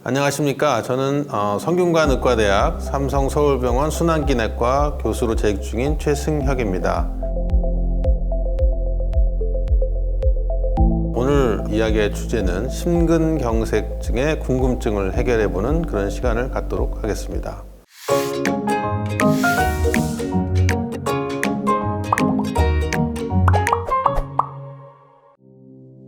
안녕하십니까. 저는 성균관 의과대학 삼성서울병원 순환기내과 교수로 재직 중인 최승혁입니다. 오늘 이야기의 주제는 심근경색증의 궁금증을 해결해보는 그런 시간을 갖도록 하겠습니다.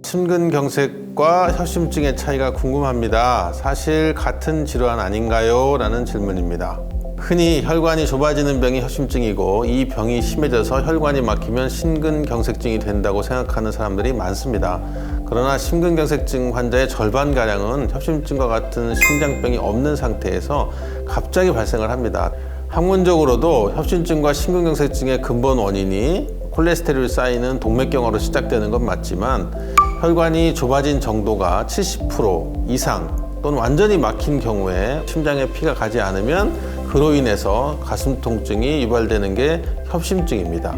심근경색과 협심증의 차이가 궁금합니다. 사실 같은 질환 아닌가요? 라는 질문입니다. 흔히 혈관이 좁아지는 병이 협심증이고 이 병이 심해져서 혈관이 막히면 심근경색증이 된다고 생각하는 사람들이 많습니다. 그러나 심근경색증 환자의 절반가량은 협심증과 같은 심장병이 없는 상태에서 갑자기 발생을 합니다. 학문적으로도 협심증과 심근경색증의 근본 원인이 콜레스테롤이 쌓이는 동맥경화로 시작되는 건 맞지만 혈관이 좁아진 정도가 70% 이상 또는 완전히 막힌 경우에 심장에 피가 가지 않으면 그로 인해서 가슴 통증이 유발되는 게 협심증입니다.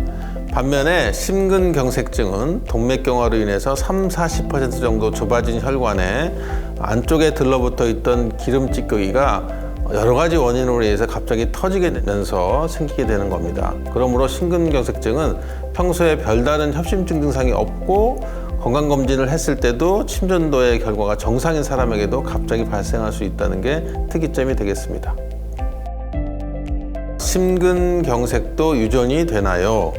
반면에 심근경색증은 동맥경화로 인해서 30-40% 정도 좁아진 혈관에 안쪽에 들러붙어 있던 기름 찌꺼기가 여러 가지 원인으로 인해서 갑자기 터지게 되면서 생기게 되는 겁니다. 그러므로 심근경색증은 평소에 별다른 협심증 증상이 없고 건강검진을 했을 때도 침전도의 결과가 정상인 사람에게도 갑자기 발생할 수 있다는 게 특이점이 되겠습니다. 심근경색도 유전이 되나요?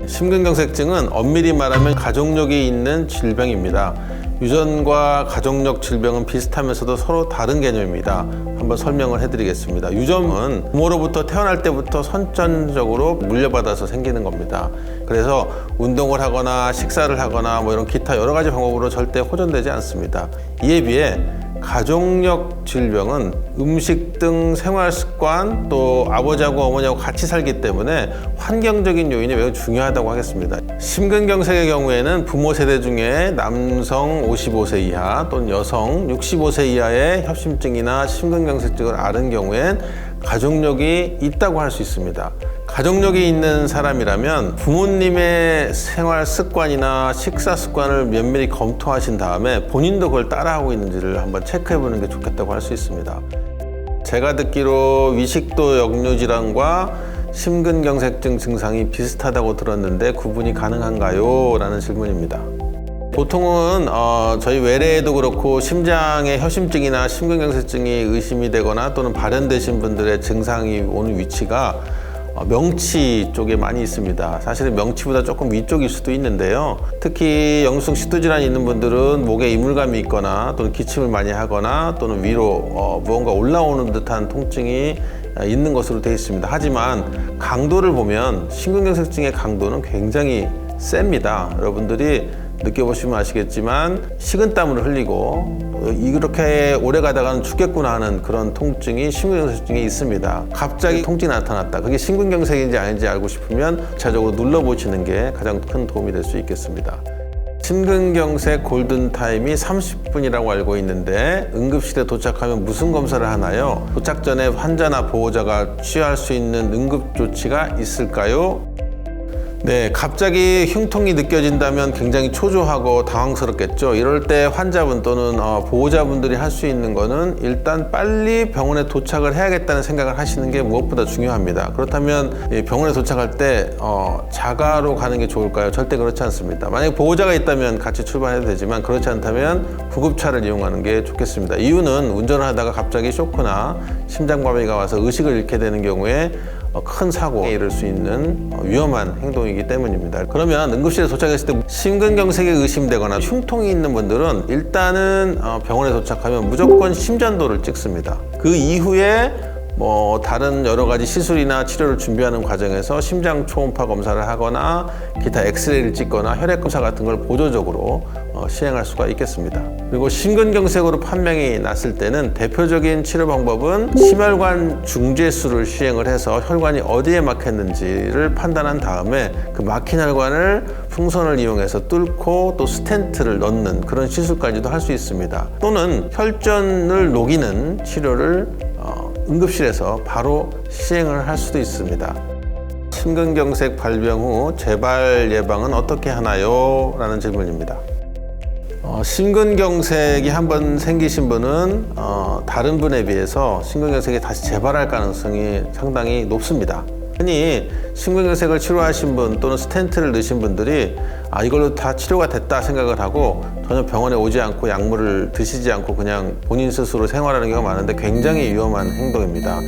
심근경색증은 엄밀히 말하면 가족력이 있는 질병입니다. 유전과 가족력 질병은 비슷하면서도 서로 다른 개념입니다. 한번 설명을 해드리겠습니다. 유전은 부모로부터 태어날 때부터 선천적으로 물려받아서 생기는 겁니다. 그래서 운동을 하거나 식사를 하거나 이런 기타 여러 가지 방법으로 절대 호전되지 않습니다. 이에 비해 가족력 질병은 음식 등 생활 습관 또 아버지하고 어머니하고 같이 살기 때문에 환경적인 요인이 매우 중요하다고 하겠습니다. 심근경색의 경우에는 부모 세대 중에 남성 55세 이하 또는 여성 65세 이하의 협심증이나 심근경색증을 앓은 경우엔 가족력이 있다고 할 수 있습니다. 가족력이 있는 사람이라면 부모님의 생활 습관이나 식사 습관을 면밀히 검토하신 다음에 본인도 그걸 따라하고 있는지를 한번 체크해 보는 게 좋겠다고 할 수 있습니다. 제가 듣기로 위식도 역류 질환과 심근경색증 증상이 비슷하다고 들었는데 구분이 가능한가요? 라는 질문입니다. 보통은 저희 외래에도 그렇고 심장의 협심증이나 심근경색증이 의심이 되거나 또는 발현되신 분들의 증상이 오는 위치가 명치 쪽에 많이 있습니다. 사실은 명치보다 조금 위쪽일 수도 있는데요. 특히 영수증 식도질환이 있는 분들은 목에 이물감이 있거나 또는 기침을 많이 하거나 또는 위로 무언가 올라오는 듯한 통증이 있는 것으로 되어 있습니다. 하지만 강도를 보면 심근경색증의 강도는 굉장히 셉니다. 여러분들이 느껴보시면 아시겠지만 식은땀을 흘리고 이렇게 오래 가다가는 죽겠구나 하는 그런 통증이 심근경색증에 있습니다. 갑자기 통증이 나타났다. 그게 심근경색인지 아닌지 알고 싶으면 구체적으로 눌러보시는 게 가장 큰 도움이 될 수 있겠습니다. 심근경색 골든타임이 30분이라고 알고 있는데 응급실에 도착하면 무슨 검사를 하나요? 도착 전에 환자나 보호자가 취할 수 있는 응급조치가 있을까요? 네, 갑자기 흉통이 느껴진다면 굉장히 초조하고 당황스럽겠죠. 이럴 때 환자분 또는 보호자분들이 할 수 있는 거는 일단 빨리 병원에 도착을 해야겠다는 생각을 하시는 게 무엇보다 중요합니다. 그렇다면 병원에 도착할 때 자가로 가는 게 좋을까요? 절대 그렇지 않습니다. 만약에 보호자가 있다면 같이 출발해도 되지만 그렇지 않다면 구급차를 이용하는 게 좋겠습니다. 이유는 운전을 하다가 갑자기 쇼크나 심장마비가 와서 의식을 잃게 되는 경우에 큰 사고에 이를 수 있는 위험한 행동이기 때문입니다. 그러면 응급실에 도착했을 때 심근경색이 의심되거나 흉통이 있는 분들은 일단은 병원에 도착하면 무조건 심전도를 찍습니다. 그 이후에 다른 여러 가지 시술이나 치료를 준비하는 과정에서 심장 초음파 검사를 하거나 기타 엑스레이를 찍거나 혈액 검사 같은 걸 보조적으로 시행할 수가 있겠습니다. 그리고 심근경색으로 판명이 났을 때는 대표적인 치료 방법은 심혈관 중재술을 시행을 해서 혈관이 어디에 막혔는지를 판단한 다음에 그 막힌 혈관을 풍선을 이용해서 뚫고 또 스텐트를 넣는 그런 시술까지도 할 수 있습니다. 또는 혈전을 녹이는 치료를 응급실에서 바로 시행을 할 수도 있습니다. 심근경색 발병 후 재발 예방은 어떻게 하나요? 라는 질문입니다. 심근경색이 한번 생기신 분은 다른 분에 비해서 심근경색이 다시 재발할 가능성이 상당히 높습니다. 흔히 심근경색을 치료하신 분 또는 스텐트를 넣으신 분들이 이걸로 다 치료가 됐다 생각을 하고 전혀 병원에 오지 않고 약물을 드시지 않고 그냥 본인 스스로 생활하는 경우가 많은데 굉장히 위험한 행동입니다.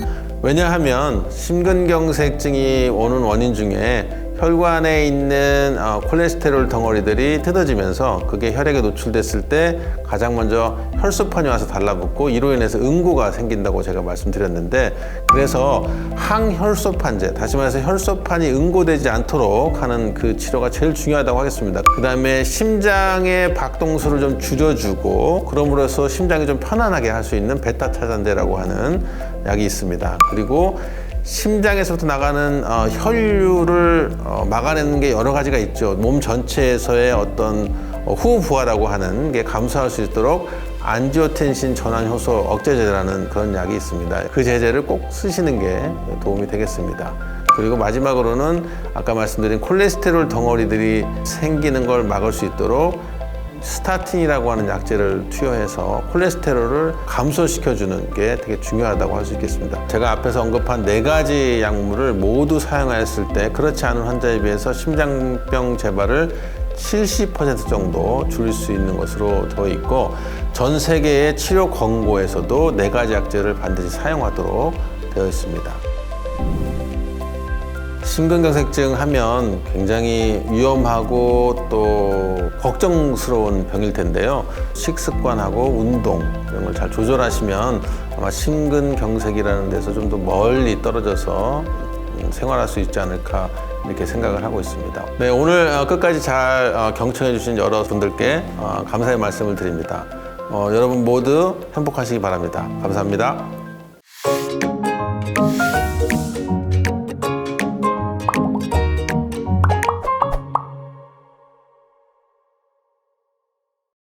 왜냐하면 심근경색증이 오는 원인 중에 혈관에 있는 콜레스테롤 덩어리들이 뜯어지면서 그게 혈액에 노출됐을 때 가장 먼저 혈소판이 와서 달라붙고 이로 인해서 응고가 생긴다고 제가 말씀드렸는데, 그래서 항혈소판제, 다시 말해서 혈소판이 응고되지 않도록 하는 그 치료가 제일 중요하다고 하겠습니다. 그 다음에 심장의 박동수를 좀 줄여주고 그럼으로써 심장이 좀 편안하게 할 수 있는 베타차잔제라고 하는 약이 있습니다. 그리고 심장에서부터 나가는 혈류를 막아내는 게 여러 가지가 있죠. 몸 전체에서의 어떤 후부하라고 하는 게 감소할 수 있도록 안지오텐신 전환 효소 억제제라는 그런 약이 있습니다. 그 제제를 꼭 쓰시는 게 도움이 되겠습니다. 그리고 마지막으로는 아까 말씀드린 콜레스테롤 덩어리들이 생기는 걸 막을 수 있도록 스타틴이라고 하는 약제를 투여해서 콜레스테롤을 감소시켜주는 게 되게 중요하다고 할 수 있겠습니다. 제가 앞에서 언급한 4가지 약물을 모두 사용하였을 때 그렇지 않은 환자에 비해서 심장병 재발을 70% 정도 줄일 수 있는 것으로 되어 있고, 전 세계의 치료 권고에서도 4가지 약제를 반드시 사용하도록 되어 있습니다. 심근경색증 하면 굉장히 위험하고 또 걱정스러운 병일 텐데요. 식습관하고 운동 이런 걸 잘 조절하시면 아마 심근경색이라는 데서 좀 더 멀리 떨어져서 생활할 수 있지 않을까 이렇게 생각을 하고 있습니다. 네, 오늘 끝까지 잘 경청해 주신 여러분들께 감사의 말씀을 드립니다. 여러분 모두 행복하시기 바랍니다. 감사합니다.